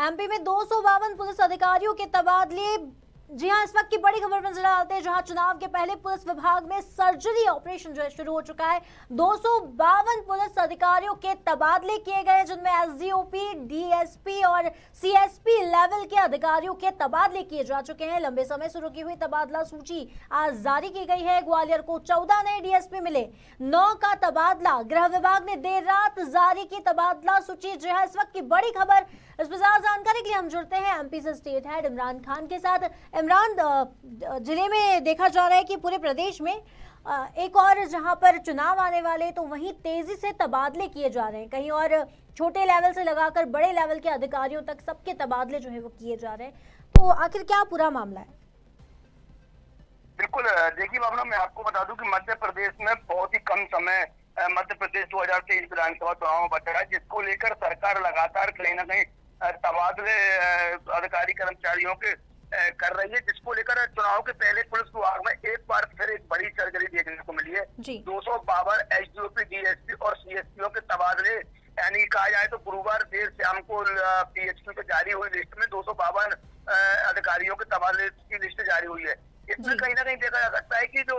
MP में 252 police अधिकारियों के तबादले। जी हां, इस वक्त की बड़ी खबर पर नजर डालते हैं, जहां चुनाव के पहले पुलिस विभाग में सर्जरी ऑपरेशन जो है शुरू हो चुका है। 252 पुलिस अधिकारियों के तबादले किए गए, जिनमें एसडीओपी, डीएसपी और सीएसपी लेवल के अधिकारियों के तबादले किए जा चुके हैं। लंबे समय से रुकी हुई तबादला सूची आज जारी की गई है। ग्वालियर को 14 नए डीएसपी मिले, 9 का तबादला। गृह विभाग ने देर रात जारी की तबादला सूची। जी हां, इस वक्त की बड़ी खबर, इस पर ज्यादा जानकारी के लिए हम जुड़ते हैं एमपी से स्टेट हेड इमरान खान के साथ। इमरान, जिले में देखा जा रहा है कि पूरे प्रदेश में एक और जहां पर चुनाव आने वाले, तो वहीं तेजी से तबादले किए जा रहे हैं। कहीं और छोटे लेवल से लगाकर बड़े लेवल के अधिकारियों तक सबके तबादले जो है वो किए जा रहे हैं। तो आखिर क्या पूरा मामला है? बिल्कुल, देखिए भावना, मैं आपको बता दूं कि मध्य प्रदेश में बहुत ही कम समय मध्य प्रदेश 2023 विधानसभा चुनाव बचा है, जिसको लेकर सरकार लगातार कहीं ना कहीं तबादले अधिकारी कर्मचारियों के कर रही है, जिसको लेकर चुनाव के पहले पुलिस विभाग में एक बार फिर एक बड़ी सर्जरी देखने को मिली है। 252 एसडीओपी, डीएसपी और सीएसपीओ के तबादले, यानी कहा जाए तो गुरुवार देर शाम को पीएचक्यू पे जारी हुई लिस्ट में 252 अधिकारियों के तबादले की लिस्ट जारी हुई है। इसमें कहीं ना कहीं देखा जा सकता है कि जो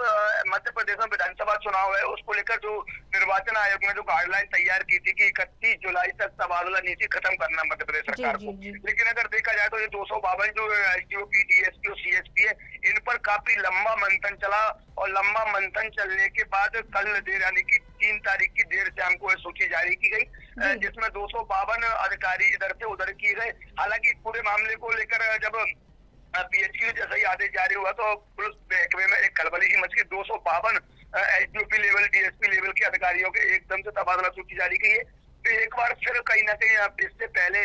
मध्य प्रदेश में विधानसभा चुनाव है, उसको लेकर जो निर्वाचन आयोग ने जो गाइडलाइन तैयार की थी कि 31 जुलाई तक तबादला नीति खत्म करना मध्य प्रदेश सरकार को, लेकिन अगर देखा जाए तो ये 252 जो एसडीओपी, डीएसपी और सीएसपी है, इन पर काफी लंबा मंथन चला और लंबा मंथन चलने के बाद कल देर, यानी कि 3 तारीख की देर शाम को सूची जारी की गई, जिसमें 252 अधिकारी इधर से उधर किए गए। हालांकि पूरे मामले को लेकर जब पीएचक्यू जैसा ही आदेश जारी हुआ तो पुलिस महकमे में एक खलबली सी मच गई। 252 एसडीओपी लेवल, डीएसपी लेवल के अधिकारियों के एकदम से तबादला सूची जारी की है। तो एक बार फिर कहीं ना कहीं इससे पहले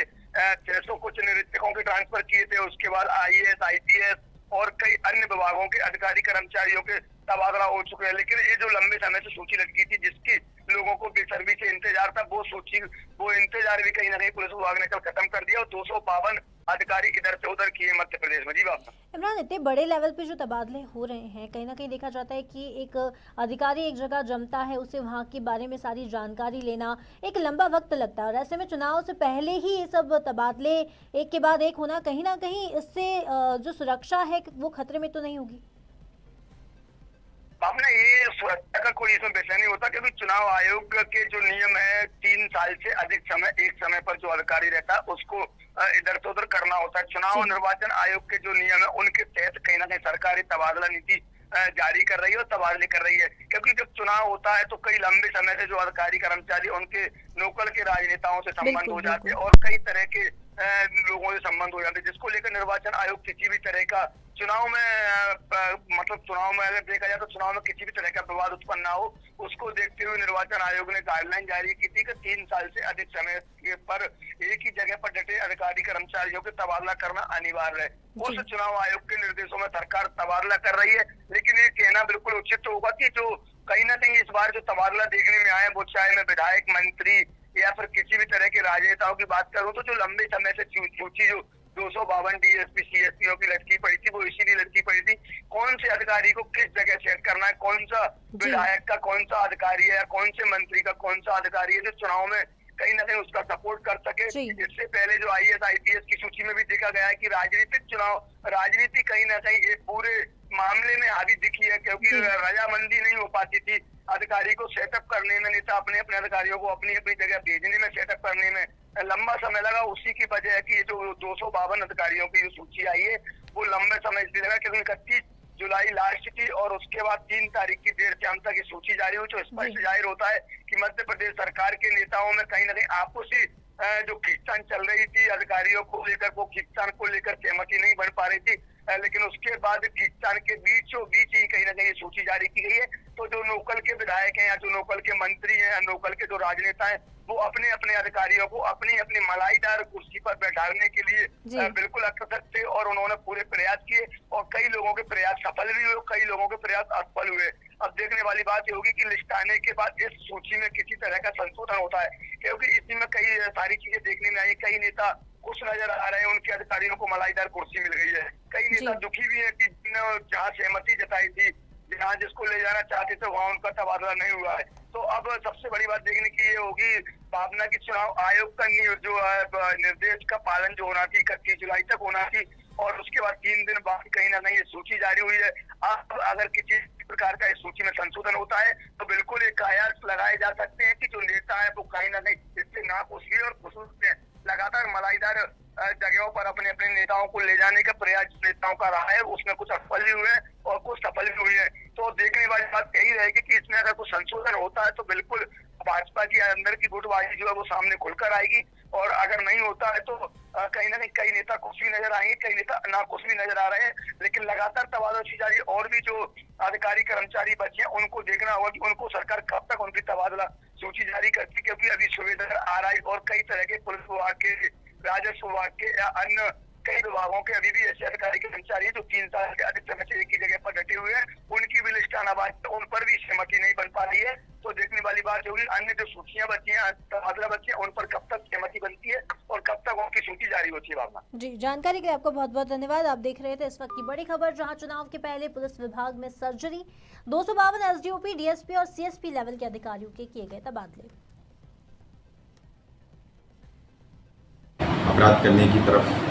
600 कुछ निरीक्षकों के ट्रांसफर किए थे, उसके बाद आईएएस, आईपीएस और कई अन्य विभागों के अधिकारी कर्मचारियों के तबादला हो चुके हैं। लेकिन ये जो लंबे समय से सूची लटकी थी, जिसकी लोगों को बेसब्री से इंतजार था, वो इंतजार भी कहीं ना कहीं पुलिस विभाग ने कल खत्म कर दिया और 252 अधिकारी इधर से उधर किए मध्य प्रदेश में। जी बात इमरान, इतने बड़े लेवल पे जो तबादले हो रहे हैं, कहीं ना कहीं देखा जाता है कि एक अधिकारी एक जगह जमता है, उसे वहाँ के बारे में सारी जानकारी लेना एक लंबा वक्त लगता है, और ऐसे में चुनाव से पहले ही ये सब तबादले एक के बाद एक होना, कहीं ना कहीं इससे जो सुरक्षा है वो खतरे में तो नहीं होगी? आपने ये सुरक्षा का कोई इसमें विषय नहीं होता, क्योंकि चुनाव आयोग के जो नियम है, 3 साल से अधिक समय एक समय पर जो अधिकारी रहता है उसको इधर से उधर करना होता है। चुनाव निर्वाचन आयोग के जो नियम है, उनके तहत कहीं ना कहीं सरकारी तबादला नीति जारी कर रही है और तबादले कर रही है। क्योंकि जब चुनाव होता है तो कई लंबे समय से जो अधिकारी कर्मचारी, उनके लोकल के राजनेताओं से संबंध हो जाते हैं और कई तरह के लोगों से संबंध हो जाते हैं, जिसको लेकर निर्वाचन आयोग किसी भी तरह का चुनाव में अगर देखा जाए तो चुनाव में किसी भी तरह का विवाद उत्पन्न ना हो, उसको देखते हुए निर्वाचन आयोग ने गाइडलाइन जारी की थी कि 3 साल से अधिक समय पर एक ही जगह पर डटे अधिकारी कर्मचारियों के तबादला करना अनिवार्य है। उस चुनाव आयोग के निर्देशों में सरकार तबादला कर रही है। लेकिन ये कहना बिल्कुल उचित होगा कि जो कहीं ना कहीं इस बार जो तबादला देखने में आया, वो चाहे मैं विधायक, मंत्री या फिर किसी भी तरह के राजनेताओं की बात करूं, तो जो लंबे समय से सूची जो 252 डीएसपी, सीएसपीओ की लटकी पड़ी थी, वो इसीलिए लटकी पड़ी थी कौन से अधिकारी को किस जगह सेट करना है, कौन सा विधायक का कौन सा अधिकारी है या कौन से मंत्री का कौन सा अधिकारी है जो चुनाव में कहीं ना कहीं उसका सपोर्ट कर सके। इससे पहले जो आईएएस, आईपीएस की सूची में भी देखा गया है कि राजनीति कहीं ना कहीं एक पूरे मामले में हावी दिखी है, क्योंकि रजामंदी नहीं हो पाती थी अधिकारी को सेटअप करने में। नेता अपने अपने अधिकारियों को अपनी अपनी जगह भेजने में, सेटअप करने में लंबा समय लगा। उसी की वजह है कि ये जो 252 अधिकारियों की जो सूची आई है, वो लंबे समय इसलिए लगा क्योंकि 31 जुलाई लास्ट थी और उसके बाद 3 तारीख की देर शाम तक ये सूची जारी हुई। तो स्पष्ट जाहिर होता है कि मध्य प्रदेश सरकार के नेताओं में कहीं ना कहीं आपसी जो खींचतान चल रही थी अधिकारियों को लेकर, वो खींचतान को लेकर सहमति नहीं बन पा रही थी। लेकिन उसके बाद खींचतान के बीचों बीच ही कहीं ना कहीं सूची जारी की गई है। तो जो लोकल के विधायक हैं या जो लोकल के मंत्री हैं या लोकल के जो राजनेता हैं, वो अपने अपने अधिकारियों को अपनी अपनी मलाईदार कुर्सी पर बैठाने के लिए बिल्कुल अग्रसर थे और उन्होंने पूरे प्रयास किए और कई लोगों के प्रयास सफल भी हुए, कई लोगों के प्रयास असफल हुए। अब देखने वाली बात ये होगी कि लिस्ट आने के बाद इस सूची में किसी तरह का संशोधन होता है, क्योंकि इसमें कई सारी चीजें देखने में आई। कई नेता खुश नजर आ रहे हैं, उनके अधिकारियों को मलाईदार कुर्सी मिल गई है। कई नेता दुखी भी है कि जहाँ सहमति जताई थी, जहाँ जिसको ले जाना चाहते थे वहाँ उनका तबादला नहीं हुआ है। तो अब सबसे बड़ी बात देखने की ये होगी भावना की चुनाव आयोग का जो निर्देश का पालन जो होना थी 31 जुलाई तक होना थी, और उसके बाद 3 दिन बाद कहीं ना कहीं ये सूची जारी हुई है। अब अगर किसी प्रकार का इस सूची में संशोधन होता है तो बिल्कुल एक कयास लगाए जा सकते हैं कि जो नेता है वो कहीं ना कहीं इससे नाखुशी और खुशूस में लगातार मलाईदार जगहों पर अपने अपने नेताओं को ले जाने का प्रयास नेताओं का रहा है, उसमें कुछ असफल भी हुए हैं और कुछ सफल भी हुए हैं। तो देखने वाली बात यही रहेगी कि इसमें अगर कुछ संशोधन होता है तो बिल्कुल भाजपा की अंदर की गुटबाजी जो है वो सामने खुलकर आएगी, और अगर नहीं होता है तो कहीं ना कहीं कई नेता खुश भी नजर आएंगे, कई नेता नाखुश भी नजर आ रहे हैं। लेकिन लगातार तबादला जारी, और भी जो अधिकारी कर्मचारी बचे हैं उनको देखना होगा कि उनको सरकार कब तक उनकी तबादला सूची जारी करती है, क्योंकि अभी सुबेदार आरआई और कई तरह के पुलिस विभाग के, राजस्व विभाग के या अन्य कई विभागों के अभी भी ऐसे अधिकारी कर्मचारी हैं जो 3 साल से अधिक समय से एक ही जगह पर डटे हुए हैं, उनकी भी लिस्ट आना बाकी, उन पर भी सहमति नहीं बन पा रही है। तो देखने वाली बात होगी अन्य जो सूचियां बची हैं, तबादला बचे हैं, उन पर कब तक सहमति बनती है और कब तक उनकी सूची जारी होती है। भावना जी, जानकारी के लिए आपको बहुत बहुत धन्यवाद। आप देख रहे थे इस वक्त की बड़ी खबर, जहां चुनाव के पहले पुलिस विभाग में सर्जरी, 252 एसडीओपी, डीएसपी और सीएसपी लेवल के अधिकारियों के किए गए तबादले। अपराध करने की तरफ